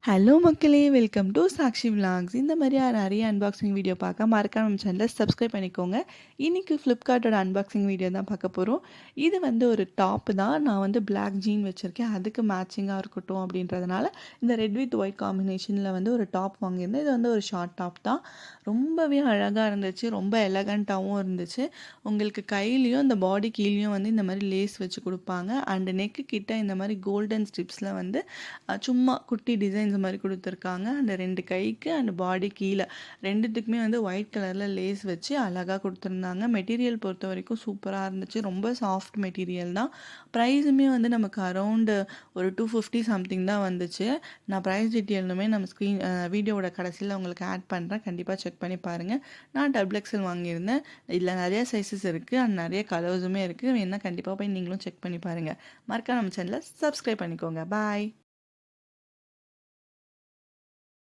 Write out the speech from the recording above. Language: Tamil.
ஹலோ மக்களே! Welcome to Sakshi vlogs. இந்த மாரி நெறைய அன்பாக்சிங் வீடியோ பார்க்க மறக்காம நம்ம சேனல சப்ஸ்கிரைப் பண்ணிக்கோங்க. இன்னைக்கு ஃப்ளிப்கார்ட்டோட அன்பாக்சிங் வீடியோ தான் பார்க்க போறோம். இது வந்து ஒரு டாப் தான். நான் வந்து பிளாக் ஜீன் வச்சிருக்கேன். அதுக்கு மேட்சிங்கா இருக்கட்டும் அப்படின்றதுனால, இந்த ரெட் வித் ஒயிட் காம்பினேஷன்ல வந்து ஒரு டாப் வாங்கியிருந்தேன். இது வந்து ஒரு ஷார்ட் டாப் தான். ரொம்பவே அழகா இருந்துச்சு. ரொம்ப எலகன்ட்டாவும் இருந்துச்சு. உங்களுக்கு கையிலயும், இந்த பாடி கீழயும் வந்து இந்த மாரி லேஸ் வச்சு குடுப்பாங்க. அண்ட் நெக்கு கிட்ட இந்த மாரி கோல்டன் ஸ்ட்ரிப்ஸ்ல வந்து சும்மா குட்டி டிசைன்ஸ் மாரி குடுத்துருக்காங்க. அந்த 2 கைக்கு அண்ட் பாடி கீழ 2த்துக்குமே வந்து ஒயிட் கலர்ல லேஸ் வச்சு அழகா குடுத்துருந்தாங்க. மெட்டீரியல் பொறுத்தவரைக்கும் சூப்பரா இருந்துச்சு. ரொம்ப சாஃப்ட் மெட்டீரியல் தான். ப்ரைஸுமே வந்து நமக்கு அரவுண்ட் ஒரு 250 சம்திங் தான் வந்துச்சு. நான் ப்ரைஸ் டீட்டெயிலுமே நம்ம வீடியோவோட கடைசியில உங்களுக்கு ஆட் பண்றேன். கண்டிப்பா செக் பண்ணி பாருங்க. நான் டபுள் எக்ஸல் வாங்கியிருந்தேன். இதுல நெறைய சைஸஸ் இருக்கு அண்ட் நெறைய கலர்ஸுமே இருக்கு. வேணுனா கண்டிப்பா போய் நீங்களும் செக் பண்ணி பாருங்க. மறக்காம நம்ம சேனல சப்ஸ்கிரைப் பண்ணிக்கோங்க. பாய்.